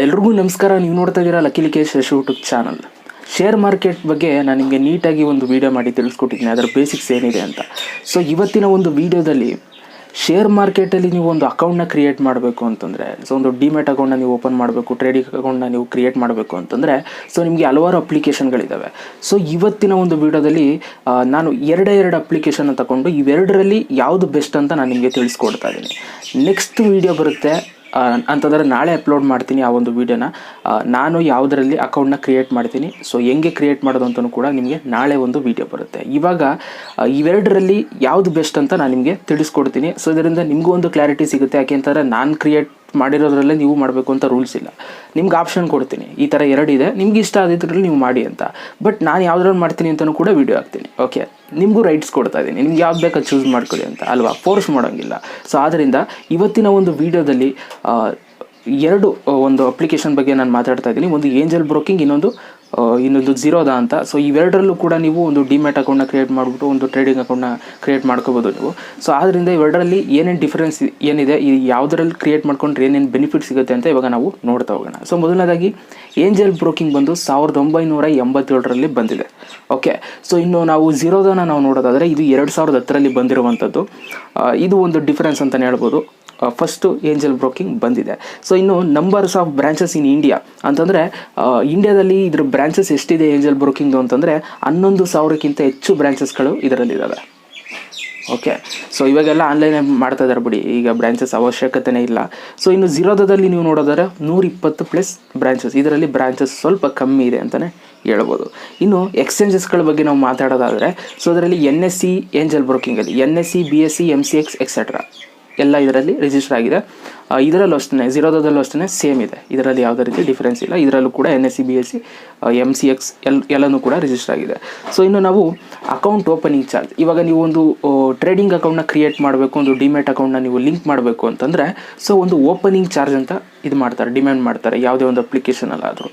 ಎಲ್ರಿಗೂ ನಮಸ್ಕಾರ. ನೀವು ನೋಡ್ತಾ ಇದ್ದೀರಾ ಲಕ್ಕೇಶ್ ಯೂಟ್ಯೂಬ್ ಚಾನಲ್. ಶೇರ್ ಮಾರ್ಕೆಟ್ ಬಗ್ಗೆ ನಾನು ನಿಮಗೆ ನೀಟಾಗಿ ಒಂದು ವೀಡಿಯೋ ಮಾಡಿ ತಿಳಿಸ್ಕೊಟ್ಟಿದ್ದೀನಿ, ಅದರ ಬೇಸಿಕ್ಸ್ ಏನಿದೆ ಅಂತ. ಸೊ ಇವತ್ತಿನ ಒಂದು ವೀಡಿಯೋದಲ್ಲಿ ಶೇರ್ ಮಾರ್ಕೆಟಲ್ಲಿ ನೀವು ಒಂದು ಅಕೌಂಟ್ನ ಕ್ರಿಯೇಟ್ ಮಾಡಬೇಕು ಅಂತಂದರೆ, ಸೊ ಒಂದು ಡಿಮ್ಯಾಟ್ ಅಕೌಂಟ್ನ ನೀವು ಓಪನ್ ಮಾಡಬೇಕು, ಟ್ರೇಡಿಂಗ್ ಅಕೌಂಟ್ನ ನೀವು ಕ್ರಿಯೇಟ್ ಮಾಡಬೇಕು ಅಂತಂದರೆ, ಸೊ ನಿಮಗೆ ಹಲವಾರು ಅಪ್ಲಿಕೇಶನ್ಗಳಿದ್ದಾವೆ. ಸೊ ಇವತ್ತಿನ ಒಂದು ವೀಡಿಯೋದಲ್ಲಿ ನಾನು ಎರಡು ಅಪ್ಲಿಕೇಶನ್ನ ತಗೊಂಡು ಇವೆರಡರಲ್ಲಿ ಯಾವುದು ಬೆಸ್ಟ್ ಅಂತ ನಾನು ನಿಮಗೆ ತಿಳಿಸ್ಕೊಡ್ತಾ ಇದ್ದೀನಿ. ನೆಕ್ಸ್ಟ್ ವೀಡಿಯೋ ಬರುತ್ತೆ ಅಂತಂದರೆ ನಾಳೆ ಅಪ್ಲೋಡ್ ಮಾಡ್ತೀನಿ ಆ ಒಂದು ವೀಡಿಯೋನ. ನಾನು ಯಾವುದರಲ್ಲಿ ಅಕೌಂಟ್ನ ಕ್ರಿಯೇಟ್ ಮಾಡ್ತೀನಿ, ಸೊ ಹೆಂಗೆ ಕ್ರಿಯೇಟ್ ಮಾಡೋದು ಅಂತಲೂ ಕೂಡ ನಿಮಗೆ ನಾಳೆ ಒಂದು ವೀಡಿಯೋ ಬರುತ್ತೆ. ಇವಾಗ ಇವೆರಡರಲ್ಲಿ ಯಾವುದು ಬೆಸ್ಟ್ ಅಂತ ನಾನು ನಿಮಗೆ ತಿಳಿಸ್ಕೊಡ್ತೀನಿ. ಸೊ ಇದರಿಂದ ನಿಮಗೂ ಒಂದು ಕ್ಲಾರಿಟಿ ಸಿಗುತ್ತೆ. ಯಾಕೆ ಅಂತಂದರೆ ನಾನು ಕ್ರಿಯೇಟ್ ಮಾಡಿರೋದ್ರಲ್ಲೇ ನೀವು ಮಾಡಬೇಕು ಅಂತ ರೂಲ್ಸ್ ಇಲ್ಲ. ನಿಮ್ಗೆ ಆಪ್ಷನ್ ಕೊಡ್ತೀನಿ, ಈ ಥರ ಎರಡಿದೆ, ನಿಮ್ಗೆ ಇಷ್ಟ ಆದಿದ್ರಲ್ಲಿ ನೀವು ಮಾಡಿ ಅಂತ. ಬಟ್ ನಾನು ಯಾವುದ್ರಲ್ಲಿ ಮಾಡ್ತೀನಿ ಅಂತಲೂ ಕೂಡ ವೀಡಿಯೋ ಹಾಕ್ತೀನಿ. ಓಕೆ, ನಿಮಗೂ ರೈಟ್ಸ್ ಕೊಡ್ತಾ ಇದ್ದೀನಿ, ನಿಮ್ಗೆ ಯಾವ್ದು ಬೇಕಾ ಚೂಸ್ ಮಾಡ್ಕೊಳ್ಳಿ ಅಂತ ಅಲ್ವಾ, ಫೋರ್ಸ್ ಮಾಡೋಂಗಿಲ್ಲ. ಸೊ ಆದ್ದರಿಂದ ಇವತ್ತಿನ ಒಂದು ವೀಡಿಯೋದಲ್ಲಿ ಎರಡು ಒಂದು ಅಪ್ಲಿಕೇಶನ್ ಬಗ್ಗೆ ನಾನು ಮಾತಾಡ್ತಾ ಇದ್ದೀನಿ. ಒಂದು ಏಂಜಲ್ ಬ್ರೋಕಿಂಗ್, ಇನ್ನೊಂದು ಝೀರೋದಾ ಅಂತ. ಸೊ ಇವೆರಡರಲ್ಲೂ ಕೂಡ ನೀವು ಒಂದು ಡಿಮ್ಯಾಟ್ ಅಕೌಂಟ್ನ ಕ್ರಿಯೇಟ್ ಮಾಡಿಬಿಟ್ಟು ಒಂದು ಟ್ರೇಡಿಂಗ್ ಅಕೌಂಟ್ನ ಕ್ರಿಯೇಟ್ ಮಾಡ್ಕೋಬೋದು ನೀವು. ಸೊ ಆದ್ದರಿಂದ ಇವೆರಡರಲ್ಲಿ ಏನೇನು ಡಿಫ್ರೆನ್ಸ್ ಏನಿದೆ, ಈ ಯಾವುದರಲ್ಲಿ ಕ್ರಿಯೇಟ್ ಮಾಡ್ಕೊಂಡ್ರೆ ಏನೇನು ಬೆನಿಫಿಟ್ ಸಿಗುತ್ತೆ ಅಂತ ಇವಾಗ ನಾವು ನೋಡ್ತಾ ಹೋಗೋಣ. ಸೊ ಮೊದಲನೇದಾಗಿ ಏಂಜಲ್ ಬ್ರೋಕಿಂಗ್ ಬಂದು 1987ರಲ್ಲಿ ಬಂದಿದೆ. ಓಕೆ, ಸೊ ಇನ್ನು ನಾವು ಝೀರೋದಾನ ನಾವು ನೋಡೋದಾದರೆ ಇದು 2010ರಲ್ಲಿ ಬಂದಿರುವಂಥದ್ದು. ಇದು ಒಂದು ಡಿಫ್ರೆನ್ಸ್ ಅಂತಲೇ ಹೇಳ್ಬೋದು. ಫಸ್ಟು ಏಂಜಲ್ ಬ್ರೋಕಿಂಗ್ ಬಂದಿದೆ. ಸೊ ಇನ್ನು numbers of branches in India ಅಂತಂದರೆ, ಇಂಡಿಯಾದಲ್ಲಿ ಇದ್ರ ಬ್ರಾಂಚಸ್ ಎಷ್ಟಿದೆ ಏಂಜಲ್ ಬ್ರೋಕಿಂಗ್ದು ಅಂತಂದರೆ 11,000ಕ್ಕಿಂತ ಹೆಚ್ಚು ಬ್ರಾಂಚಸ್ಗಳು ಇದರಲ್ಲಿದ್ದಾವೆ. ಓಕೆ, ಸೊ ಇವಾಗೆಲ್ಲ ಆನ್ಲೈನ್ ಮಾಡ್ತಾ ಇದ್ದಾರೆ ಬಿಡಿ, ಈಗ ಬ್ರಾಂಚಸ್ ಅವಶ್ಯಕತೆನೇ ಇಲ್ಲ. ಸೊ ಇನ್ನು ಝೀರೋದಾದಲ್ಲಿ ನೀವು ನೋಡೋದಾದ್ರೆ 120+ ಬ್ರಾಂಚಸ್, ಇದರಲ್ಲಿ ಬ್ರಾಂಚಸ್ ಸ್ವಲ್ಪ ಕಮ್ಮಿ ಇದೆ ಅಂತಲೇ ಹೇಳ್ಬೋದು. ಇನ್ನು ಎಕ್ಸ್ಚೇಂಜಸ್ಗಳ ಬಗ್ಗೆ ನಾವು ಮಾತಾಡೋದಾದರೆ, ಸೊ ಅದರಲ್ಲಿ NSE ಏಂಜಲ್ ಬ್ರೋಕಿಂಗಲ್ಲಿ NSE, BSE, MCX ಎಕ್ಸೆಟ್ರಾ ಎಲ್ಲ ಇದರಲ್ಲಿ ರಿಜಿಸ್ಟರ್ ಆಗಿದೆ. ಇದರಲ್ಲೂ ಅಷ್ಟೇ, ಝೀರೋದಾದಲ್ಲೂ ಅಷ್ಟೇ ಸೇಮ್ ಇದೆ, ಇದರಲ್ಲಿ ಯಾವುದೇ ರೀತಿ ಡಿಫ್ರೆನ್ಸ್ ಇಲ್ಲ. ಇದರಲ್ಲೂ ಕೂಡ NSE, BSE, MCX ಎಲ್ಲನೂ ಕೂಡ ರಿಜಿಸ್ಟರ್ ಆಗಿದೆ. ಸೊ ಇನ್ನು ನಾವು ಅಕೌಂಟ್ ಓಪನಿಂಗ್ ಚಾರ್ಜ್, ಇವಾಗ ನೀವು ಒಂದು ಟ್ರೇಡಿಂಗ್ ಅಕೌಂಟ್ನ ಕ್ರಿಯೇಟ್ ಮಾಡಬೇಕು, ಒಂದು ಡಿಮ್ಯಾಟ್ ಅಕೌಂಟ್ನ ನೀವು ಲಿಂಕ್ ಮಾಡಬೇಕು ಅಂತಂದರೆ, ಸೊ ಒಂದು ಓಪನಿಂಗ್ ಚಾರ್ಜ್ ಅಂತ ಇದು ಮಾಡ್ತಾರೆ, ಡಿಮ್ಯಾಂಡ್ ಮಾಡ್ತಾರೆ ಯಾವುದೇ ಒಂದು ಅಪ್ಲಿಕೇಶನಲ್ಲಾದರೂ.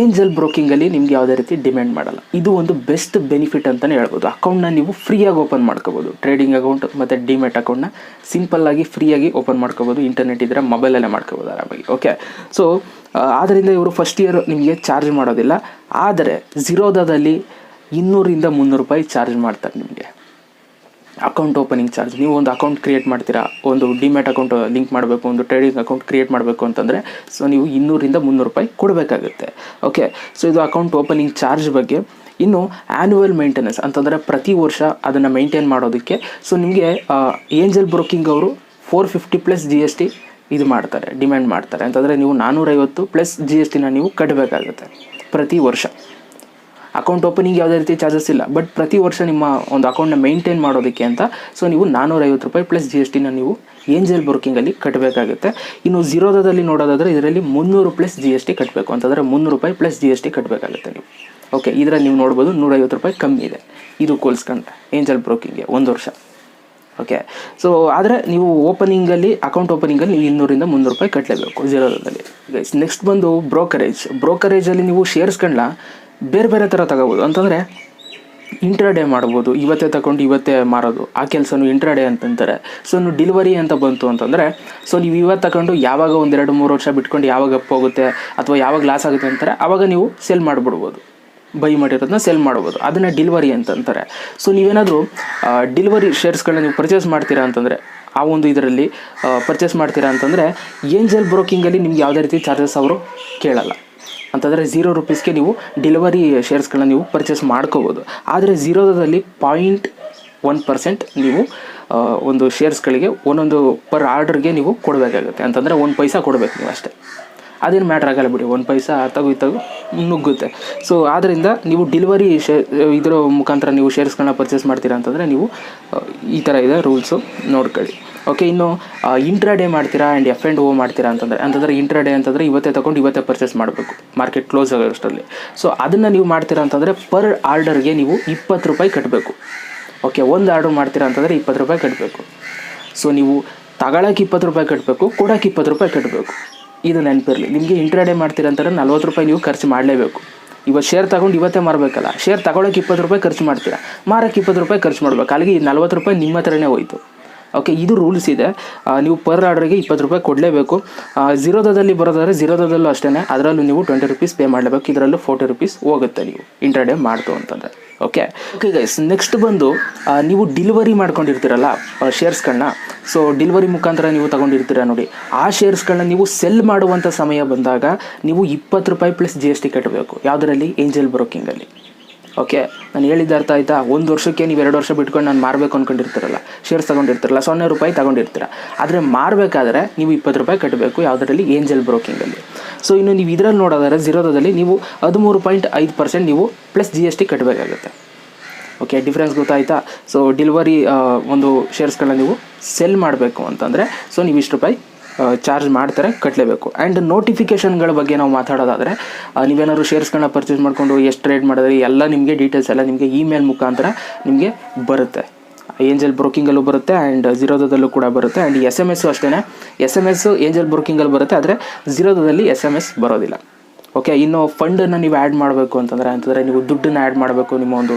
ಏಂಜಲ್ ಬ್ರೋಕಿಂಗಲ್ಲಿ ನಿಮ್ಗೆ ಯಾವುದೇ ರೀತಿ ಡಿಮ್ಯಾಂಡ್ ಮಾಡಲ್ಲ. ಇದು ಒಂದು ಬೆಸ್ಟ್ ಬೆನಿಫಿಟ್ ಅಂತಲೇ ಹೇಳ್ಬೋದು. ಅಕೌಂಟ್ನ ನೀವು ಫ್ರೀಯಾಗಿ ಓಪನ್ ಮಾಡ್ಕೋಬೋದು. ಟ್ರೇಡಿಂಗ್ ಅಕೌಂಟ್ ಮತ್ತು ಡಿಮ್ಯಾಟ್ ಅಕೌಂಟ್ನ ಸಿಂಪಲ್ಲಾಗಿ ಫ್ರೀಯಾಗಿ ಓಪನ್ ಮಾಡ್ಕೋಬೋದು. ಇಂಟರ್ನೆಟ್ ಇದ್ದರೆ ಮೊಬೈಲಲ್ಲೇ ಮಾಡ್ಕೋಬೋದು ಆರಾಮಾಗಿ. ಓಕೆ, ಸೊ ಆದ್ದರಿಂದ ಇವರು ಫಸ್ಟ್ ಇಯರ್ ನಿಮಗೆ ಚಾರ್ಜ್ ಮಾಡೋದಿಲ್ಲ. ಆದರೆ ಝೀರೋದಾದಲ್ಲಿ 200-300 ರೂಪಾಯಿ ಚಾರ್ಜ್ ಮಾಡ್ತಾರೆ ನಿಮಗೆ ಅಕೌಂಟ್ ಓಪನಿಂಗ್ ಚಾರ್ಜ್. ನೀವು ಒಂದು ಅಕೌಂಟ್ ಕ್ರಿಯೇಟ್ ಮಾಡ್ತೀರಾ, ಒಂದು ಡಿಮ್ಯಾಟ್ ಅಕೌಂಟ್ ಲಿಂಕ್ ಮಾಡಬೇಕು, ಒಂದು ಟ್ರೇಡಿಂಗ್ ಅಕೌಂಟ್ ಕ್ರಿಯೇಟ್ ಮಾಡಬೇಕು ಅಂತಂದರೆ, ಸೊ ನೀವು 200-300 ರೂಪಾಯಿ ಕೊಡಬೇಕಾಗುತ್ತೆ. ಓಕೆ, ಸೊ ಇದು ಅಕೌಂಟ್ ಓಪನಿಂಗ್ ಚಾರ್ಜ್ ಬಗ್ಗೆ. ಇನ್ನು ಆ್ಯನ್ಯುವಲ್ ಮೇಂಟೆನೆನ್ಸ್ ಅಂತಂದರೆ ಪ್ರತಿ ವರ್ಷ ಅದನ್ನು ಮೇಂಟೈನ್ ಮಾಡೋದಕ್ಕೆ, ಸೊ ನಿಮಗೆ ಏಂಜಲ್ ಬ್ರೋಕಿಂಗ್ ಅವರು 450+ GST ಇದು ಮಾಡ್ತಾರೆ, ಡಿಮ್ಯಾಂಡ್ ಮಾಡ್ತಾರೆ. ಅಂತಂದರೆ ನೀವು 450+ GSTನ ನೀವು ಕಟ್ಟಬೇಕಾಗುತ್ತೆ ಪ್ರತಿ ವರ್ಷ. ಅಕೌಂಟ್ ಓಪನಿಂಗ್ ಯಾವುದೇ ರೀತಿ ಚಾರ್ಜಸ್ ಇಲ್ಲ, ಬಟ್ ಪ್ರತಿ ವರ್ಷ ನಿಮ್ಮ ಒಂದು ಅಕೌಂಟ್ನ ಮೇಂಟೈನ್ ಮಾಡೋದಕ್ಕೆ ಅಂತ ಸೊ ನೀವು 450 ರೂಪಾಯಿ + GSTನ ನೀವು ಏಂಜಲ್ ಬ್ರೋಕಿಂಗಲ್ಲಿ ಕಟ್ಟಬೇಕಾಗುತ್ತೆ. ಇನ್ನು ಝೀರೋದಾದಲ್ಲಿ ನೋಡೋದಾದರೆ ಇದರಲ್ಲಿ 300+ GST ಕಟ್ಟಬೇಕು, ಅಂತಂದರೆ 300 ರೂಪಾಯಿ + GST ಕಟ್ಟಬೇಕಾಗುತ್ತೆ ನೀವು. ಓಕೆ, ಇದರಲ್ಲಿ ನೀವು ನೋಡ್ಬೋದು 150 ರೂಪಾಯಿ ಕಮ್ಮಿ ಇದೆ ಇದು ಕೋಲ್ಸ್ಕೊಂಡ್ರೆ ಏಂಜಲ್ ಬ್ರೋಕಿಂಗ್ಗೆ 1 ವರ್ಷ. ಓಕೆ, ಸೊ ಆದರೆ ನೀವು ಅಕೌಂಟ್ ಓಪನಿಂಗಲ್ಲಿ ನೀವು 200-300 ರೂಪಾಯಿ ಕಟ್ಟಲೇಬೇಕು ಝೀರೋದಾದಲ್ಲಿ. ನೆಕ್ಸ್ಟ್ ಬಂದು ಬ್ರೋಕರೇಜಲ್ಲಿ ನೀವು ಶೇರ್ಸ್ಗಳನ್ನ ಬೇರೆ ಬೇರೆ ಥರ ತಗೋಬೋದು. ಅಂತಂದರೆ ಇಂಟ್ರಾಡೇ ಮಾಡ್ಬೋದು, ಇವತ್ತೇ ತಗೊಂಡು ಇವತ್ತೇ ಮಾರೋದು, ಆ ಕೆಲಸನೂ ಇಂಟ್ರಾಡೇ ಅಂತಂತಾರೆ. ಸೊ ನೀವು ಡೆಲಿವರಿ ಅಂತ ಬಂತು ಅಂತಂದರೆ, ಸೊ ನೀವು ಇವತ್ತು ತಗೊಂಡು ಯಾವಾಗ 1-2-3 ವರ್ಷ ಬಿಟ್ಕೊಂಡು ಯಾವಾಗ ಅಪ್ ಹೋಗುತ್ತೆ ಅಥವಾ ಯಾವಾಗ ಲಾಸ್ ಆಗುತ್ತೆ ಅಂತಾರೆ, ಆವಾಗ ನೀವು ಸೆಲ್ ಮಾಡಿಬಿಡ್ಬೋದು, ಬೈ ಮಾಡಿರೋದನ್ನ ಸೆಲ್ ಮಾಡ್ಬೋದು. ಅದನ್ನು ಡೆಲಿವರಿ ಅಂತಂತಾರೆ. ಸೊ ನೀವೇನಾದರೂ ಡೆಲಿವರಿ ಶೇರ್ಸ್ಗಳನ್ನ ನೀವು ಪರ್ಚೇಸ್ ಮಾಡ್ತೀರಾ ಅಂತಂದರೆ, ಆ ಒಂದು ಇದರಲ್ಲಿ ಪರ್ಚೇಸ್ ಮಾಡ್ತೀರಾ ಅಂತಂದರೆ ಏಂಜಲ್ ಬ್ರೋಕಿಂಗಲ್ಲಿ ನಿಮ್ಗೆ ಯಾವುದೇ ರೀತಿ ಚಾರ್ಜಸ್ ಅವರು ಕೇಳಲ್ಲ. ಅಂತಂದರೆ 0 ರೂಪೀಸ್ಗೆ ನೀವು ಡೆಲಿವರಿ ಶೇರ್ಸ್ಗಳನ್ನ ನೀವು ಪರ್ಚೇಸ್ ಮಾಡ್ಕೋಬೋದು. ಆದರೆ ಝೀರೋದಾದಲ್ಲಿ 0.1% ನೀವು ಒಂದು ಶೇರ್ಸ್ಗಳಿಗೆ ಒಂದೊಂದು ಪರ್ ಆರ್ಡರ್ಗೆ ನೀವು ಕೊಡಬೇಕಾಗುತ್ತೆ. ಅಂತಂದರೆ 1 ಪೈಸಾ ಕೊಡಬೇಕು ನೀವು ಅಷ್ಟೇ. ಅದೇನು ಮ್ಯಾಟ್ರ್ ಆಗಲ್ಲ ಬಿಡಿ, 1 ಪೈಸಾ ಇತ್ತಾಗೂ ನುಗ್ಗುತ್ತೆ. ಸೊ ಆದ್ದರಿಂದ ನೀವು ಡೆಲಿವರಿ ಇದರ ಮುಖಾಂತರ ನೀವು ಶೇರ್ಸ್ಗಳನ್ನ ಪರ್ಚೇಸ್ ಮಾಡ್ತೀರಾ ಅಂತಂದರೆ ನೀವು ಈ ಥರ ಇದೆ ರೂಲ್ಸು, ನೋಡ್ಕೊಳ್ಳಿ. ಓಕೆ, ಇನ್ನು ಇಂಟ್ರಾಡೇ ಮಾಡ್ತೀರಾ ಆ್ಯಂಡ್ F&O ಮಾಡ್ತೀರಾ ಅಂತಂದರೆ ಇಂಟ್ರಾಡೇ ಅಂತಂದರೆ ಇವತ್ತೇ ತಗೊಂಡು ಇವತ್ತೇ ಪರ್ಚೇಸ್ ಮಾಡಬೇಕು ಮಾರ್ಕೆಟ್ ಕ್ಲೋಸ್ ಆಗೋಷ್ಟರಲ್ಲಿ. ಸೊ ಅದನ್ನು ನೀವು ಮಾಡ್ತೀರಾ ಅಂತಂದರೆ ಪರ್ ಆರ್ಡರ್ಗೆ ನೀವು 20 ರೂಪಾಯಿ ಕಟ್ಟಬೇಕು. ಓಕೆ, ಒಂದು ಆರ್ಡರ್ ಮಾಡ್ತೀರಾ ಅಂತಂದರೆ 20 ರೂಪಾಯಿ ಕಟ್ಟಬೇಕು. ಸೊ ನೀವು ತಗೊಳಕ್ಕೆ 20 ರೂಪಾಯಿ ಕಟ್ಟಬೇಕು, ಕೊಡೋಕ್ಕೆ 20 ರೂಪಾಯಿ ಕಟ್ಟಬೇಕು. ಇದು ನೆನಪಿರಲಿ. ನಿಮಗೆ ಇಂಟ್ರಾಡೇ ಮಾಡ್ತೀರಾ ಅಂತಂದರೆ 40 ರೂಪಾಯಿ ನೀವು ಖರ್ಚು ಮಾಡಲೇಬೇಕು. ಇವತ್ತು ಶೇರ್ ತಗೊಂಡು ಇವತ್ತೇ ಮಾರಬೇಕಲ್ಲ, ಶೇರ್ ತಗೊಳಕ್ಕೆ 20 ರೂಪಾಯಿ ಖರ್ಚು ಮಾಡ್ತೀರಾ, ಮಾರಕ್ಕೆ 20 ರೂಪಾಯಿ ಖರ್ಚು ಮಾಡಬೇಕು. ಅಲ್ಲಿಗೆ 40 ರೂಪಾಯಿ ನಿಮ್ಮ ಹತ್ರನೇ ಹೋಯ್ತು. ಓಕೆ, ಇದು ರೂಲ್ಸ್ ಇದೆ. ನೀವು ಪರ್ ಆರ್ಡ್ರಿಗೆ 20 ರೂಪಾಯಿ ಕೊಡಲೇಬೇಕು. ಝೀರೋದಾದಲ್ಲಿ ಬರೋದಾದರೆ ಝೀರೋದಾದಲ್ಲೂ ಅಷ್ಟೇ, ಅದರಲ್ಲೂ ನೀವು 20 ರೂಪೀಸ್ ಪೇ ಮಾಡಲೇಬೇಕು. ಇದರಲ್ಲೂ 40 ರೂಪೀಸ್ ಹೋಗುತ್ತೆ ನೀವು ಇಂಟ್ರಾಡೇ ಮಾಡ್ತು ಅಂತಂದರೆ. ಓಕೆ ಗೈಸ್, ನೆಕ್ಸ್ಟ್ ಬಂದು ನೀವು ಡಿಲಿವರಿ ಮಾಡ್ಕೊಂಡಿರ್ತೀರಲ್ಲ ಶೇರ್ಸ್ಗಳನ್ನ, ಸೊ ಡಿಲಿವರಿ ಮುಖಾಂತರ ನೀವು ತೊಗೊಂಡಿರ್ತೀರ ನೋಡಿ, ಆ ಶೇರ್ಸ್ಗಳನ್ನ ನೀವು ಸೆಲ್ ಮಾಡುವಂಥ ಸಮಯ ಬಂದಾಗ ನೀವು 20 ರೂಪಾಯಿ ಪ್ಲಸ್ GST ಕಟ್ಟಬೇಕು. ಯಾವುದರಲ್ಲಿ? ಏಂಜಲ್ ಬ್ರೋಕಿಂಗಲ್ಲಿ. ಓಕೆ, ನಾನು ಹೇಳಿದ್ದ ಅರ್ಥ ಆಯಿತಾ? 1 ವರ್ಷಕ್ಕೆ ನೀವು 2 ವರ್ಷ ಬಿಟ್ಕೊಂಡು ನಾನು ಮಾರಬೇಕು ಅಂದ್ಕೊಂಡಿರ್ತೀರಲ್ಲ, ಶೇರ್ಸ್ ತೊಗೊಂಡಿರ್ತೀರಲ್ಲ, 0 ರೂಪಾಯಿ ತೊಗೊಂಡಿರ್ತೀರ. ಆದರೆ ಮಾರಬೇಕಾದ್ರೆ ನೀವು 20 ರೂಪಾಯಿ ಕಟ್ಟಬೇಕು. ಯಾವುದರಲ್ಲಿ? ಏಂಜಲ್ ಬ್ರೋಕಿಂಗಲ್ಲಿ. ಸೊ ಇನ್ನು ನೀವು ಇದರಲ್ಲಿ ನೋಡೋದಾದ್ರೆ ಝೀರೋದಲ್ಲಿ ನೀವು 13.5% ನೀವು ಪ್ಲಸ್ GST ಕಟ್ಟಬೇಕಾಗುತ್ತೆ. ಓಕೆ, ಡಿಫ್ರೆನ್ಸ್ ಗೊತ್ತಾಯ್ತಾ? ಸೊ ಡಿಲಿವರಿ ಒಂದು ಶೇರ್ಸ್ಗಳನ್ನ ನೀವು ಸೆಲ್ ಮಾಡಬೇಕು ಅಂತಂದರೆ ಸೊ ನೀವು ಇಷ್ಟು ರೂಪಾಯಿ ಚಾರ್ಜ್ ಮಾಡ್ತಾರೆ, ಕಟ್ಟಲೇಬೇಕು. ಆ್ಯಂಡ್ ನೋಟಿಫಿಕೇಷನ್ಗಳ ಬಗ್ಗೆ ನಾವು ಮಾತಾಡೋದಾದರೆ, ನೀವೇನಾದ್ರು ಶೇರ್ಸ್ಗಳನ್ನ ಪರ್ಚೇಸ್ ಮಾಡಿಕೊಂಡು ಎಷ್ಟು ಟ್ರೇಡ್ ಮಾಡಿದ್ರೆ ಎಲ್ಲ ನಿಮಗೆ ಡೀಟೇಲ್ಸ್ ಎಲ್ಲ ನಿಮಗೆ ಇಮೇಲ್ ಮುಖಾಂತರ ನಿಮಗೆ ಬರುತ್ತೆ. ಏಂಜಲ್ ಬ್ರೋಕಿಂಗಲ್ಲೂ ಬರುತ್ತೆ ಆ್ಯಂಡ್ ಝೀರೋದಲ್ಲೂ ಕೂಡ ಬರುತ್ತೆ. ಆ್ಯಂಡ್ SMS ಅಷ್ಟೇ, SMS ಏಂಜಲ್ ಬ್ರೋಕಿಂಗಲ್ಲಿ ಬರುತ್ತೆ, ಆದರೆ ಝೀರೋದಲ್ಲಿ SMS ಬರೋದಿಲ್ಲ. ಓಕೆ, ಇನ್ನು ಫಂಡನ್ನು ನೀವು ಆ್ಯಡ್ ಮಾಡಬೇಕು ಅಂತಂದರೆ ನೀವು ದುಡ್ಡನ್ನು ಆ್ಯಡ್ ಮಾಡಬೇಕು ನಿಮ್ಮ ಒಂದು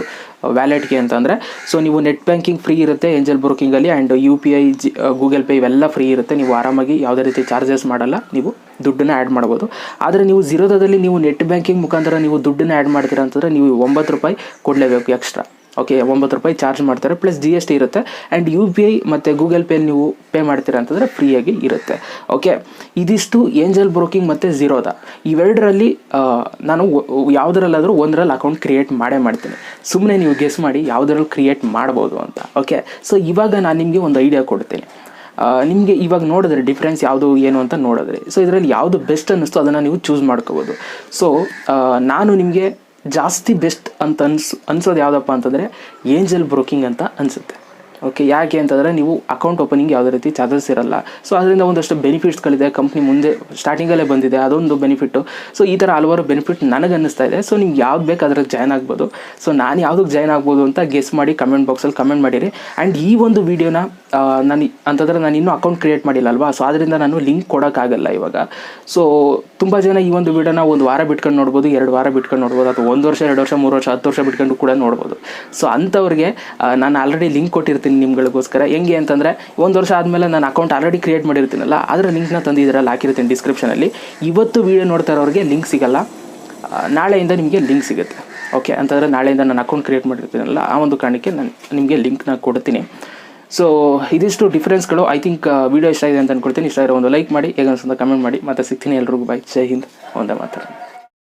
ವ್ಯಾಲೆಟ್ಗೆ ಅಂತಂದರೆ, ಸೊ ನೀವು ನೆಟ್ ಬ್ಯಾಂಕಿಂಗ್ ಫ್ರೀ ಇರುತ್ತೆ ಏಂಜಲ್ ಬ್ರೋಕಿಂಗಲ್ಲಿ. ಆ್ಯಂಡ್ UPI, ಗೂಗಲ್ ಪೇ ಇವೆಲ್ಲ ಫ್ರೀ ಇರುತ್ತೆ. ನೀವು ಆರಾಮಾಗಿ ಯಾವುದೇ ರೀತಿ ಚಾರ್ಜಸ್ ಮಾಡಲ್ಲ, ನೀವು ದುಡ್ಡನ್ನು ಆ್ಯಡ್ ಮಾಡ್ಬೋದು. ಆದರೆ ನೀವು ಝೀರೋದಲ್ಲಿ ನೀವು ನೆಟ್ ಬ್ಯಾಂಕಿಂಗ್ ಮುಖಾಂತರ ನೀವು ದುಡ್ಡನ್ನು ಆ್ಯಡ್ ಮಾಡ್ತೀರಾ ಅಂತಂದರೆ ನೀವು 9 ರೂಪಾಯಿ ಕೊಡಲೇಬೇಕು ಎಕ್ಸ್ಟ್ರಾ. ಓಕೆ, 9 ರೂಪಾಯಿ ಚಾರ್ಜ್ ಮಾಡ್ತಾರೆ, ಪ್ಲಸ್ GST ಇರುತ್ತೆ. ಆ್ಯಂಡ್ UPI ಮತ್ತು ಗೂಗಲ್ ಪೇಲಿ ನೀವು ಪೇ ಮಾಡ್ತೀರಾ ಅಂತಂದರೆ ಫ್ರೀಯಾಗಿ ಇರುತ್ತೆ. ಓಕೆ, ಇದಿಷ್ಟು ಏಂಜಲ್ ಬ್ರೋಕಿಂಗ್ ಮತ್ತು ಝೀರೋದ. ಇವೆರಡರಲ್ಲಿ ನಾನು ಯಾವುದರಲ್ಲಾದರೂ ಒಂದರಲ್ಲಿ ಅಕೌಂಟ್ ಕ್ರಿಯೇಟ್ ಮಾಡ್ತೀನಿ. ಸುಮ್ಮನೆ ನೀವು ಗೆಸ್ ಮಾಡಿ ಯಾವುದರಲ್ಲಿ ಕ್ರಿಯೇಟ್ ಮಾಡ್ಬೋದು ಅಂತ. ಓಕೆ, ಸೊ ಇವಾಗ ನಾನು ನಿಮಗೆ ಒಂದು ಐಡಿಯಾ ಕೊಡ್ತೀನಿ. ನಿಮಗೆ ಇವಾಗ ನೋಡಿದ್ರೆ ಡಿಫ್ರೆನ್ಸ್ ಯಾವುದು ಏನು ಅಂತ ನೋಡಿದ್ರೆ, ಸೊ ಇದರಲ್ಲಿ ಯಾವುದು ಬೆಸ್ಟ್ ಅನ್ನಿಸ್ತು ಅದನ್ನು ನೀವು ಚೂಸ್ ಮಾಡ್ಕೋಬೋದು. ಸೊ ನಾನು ನಿಮಗೆ ಜಾಸ್ತಿ ಬೆಸ್ಟ್ ಅಂತ ಅನ್ಸೋದು ಯಾವುದಪ್ಪ ಅಂತಂದರೆ ಏಂಜಲ್ ಬ್ರೋಕಿಂಗ್ ಅಂತ ಅನಿಸುತ್ತೆ. ಓಕೆ, ಯಾಕೆ ಅಂತಂದರೆ ನೀವು ಅಕೌಂಟ್ ಓಪನಿಂಗ್ ಯಾವುದೇ ರೀತಿ ಚಾರ್ಜಸ್ ಇರಲ್ಲ. ಸೊ ಅದರಿಂದ ಒಂದಷ್ಟು ಬೆನಿಫಿಟ್ಸ್ಗಳಿದೆ. ಕಂಪ್ನಿ ಮುಂದೆ ಸ್ಟಾರ್ಟಿಂಗಲ್ಲೇ ಬಂದಿದೆ, ಅದೊಂದು ಬೆನಿಫಿಟ್ಟು. ಸೊ ಈ ಥರ ಹಲವಾರು ಬೆನಿಫಿಟ್ ನನಗೆ ಅನ್ನಿಸ್ತಾ ಇದೆ. ಸೊ ನಿಮ್ಗೆ ಯಾವ್ದು ಬೇಕು ಅದ್ರಲ್ಲಿ ಜಾಯ್ನ್ ಆಗ್ಬೋದು. ಸೊ ನಾನು ಯಾವುದಕ್ಕೆ ಜಾಯ್ನ್ ಆಗ್ಬೋದು ಅಂತ ಗೆಸ್ ಮಾಡಿ ಕಮೆಂಟ್ ಬಾಕ್ಸಲ್ಲಿ ಕಮೆಂಟ್ ಮಾಡಿರಿ. ಆ್ಯಂಡ್ ಈ ಒಂದು ವೀಡಿಯೋನ ನಾನು ಇನ್ನೂ ಅಕೌಂಟ್ ಕ್ರಿಯೇಟ್ ಮಾಡಿಲ್ಲ ಅಲ್ವಾ, ಸೊ ಅದರಿಂದ ನಾನು ಲಿಂಕ್ ಕೊಡೋಕ್ಕಾಗಲ್ಲ ಇವಾಗ. ಸೊ ತುಂಬ ಜನ ಈ ಒಂದು ವೀಡಿಯೋನ 1 ವಾರ ಬಿಟ್ಕೊಂಡು ನೋಡ್ಬೋದು, 2 ವಾರ ಬಿಟ್ಕೊಂಡು ನೋಡ್ಬೋದು, ಅಥವಾ 1 ವರ್ಷ, 2 ವರ್ಷ, 3 ವರ್ಷ, 10 ವರ್ಷ ಬಿಟ್ಕೊಂಡು ಕೂಡ ನೋಡ್ಬೋದು. ಸೊ ಅಂಥವ್ರಿಗೆ ನಾನು ಆಲ್ರೆಡಿ ಲಿಂಕ್ ಕೊಟ್ಟಿರ್ತೀನಿ ನಿಮ್ಗಳಿಗೋಸ್ಕರ. ಹೆಂಗೆ ಅಂತಂದರೆ 1 ವರ್ಷ ಆದಮೇಲೆ ನಾನು ಅಕೌಂಟ್ ಆಲ್ರೆಡಿ ಕ್ರಿಯೇಟ್ ಮಾಡಿರ್ತೀನಲ್ಲ, ಅದರ ಲಿಂಕ್ನ ತಂದಿದ್ದೀರಲ್ಲ ಹಾಕಿರ್ತೀನಿ ಡಿಸ್ಕ್ರಿಪ್ಷನಲ್ಲಿ. ಇವತ್ತು ವೀಡಿಯೋ ನೋಡ್ತಾ ಇರೋರಿಗೆ ಲಿಂಕ್ ಸಿಗಲ್ಲ, ನಾಳೆಯಿಂದ ನಿಮಗೆ ಲಿಂಕ್ ಸಿಗುತ್ತೆ. ಓಕೆ, ಅಂತಂದರೆ ನಾಳೆಯಿಂದ ನಾನು ಅಕೌಂಟ್ ಕ್ರಿಯೇಟ್ ಮಾಡಿರ್ತೀನಲ್ಲ, ಆ ಒಂದು ಕಾರಣಕ್ಕೆ ನಾನು ನಿಮಗೆ ಲಿಂಕ್ನ ಕೊಡ್ತೀನಿ. ಸೊ ಇದಿಷ್ಟು ಡಿಫ್ರೆನ್ಸ್ಗಳು. ಐ ಥಿಂಕ್ ವೀಡಿಯೋ ಇಷ್ಟ ಇದೆ ಅಂತ ಅಂದ್ಕೊಳ್ತೀನಿ. ಇಷ್ಟ ಇರೋ ಒಂದು ಲೈಕ್ ಮಾಡಿ, ಹೇಗೆ ಅನ್ಸುತ್ತೆ ಕಮೆಂಟ್ ಮಾಡಿ. ಮತ್ತೆ ಸಿಗ್ತೀನಿ ಎಲ್ರಿಗೂ. ಬೈ, ಜೈ ಹಿಂದ್, ಒಂದೇ ಮಾತಾಡ.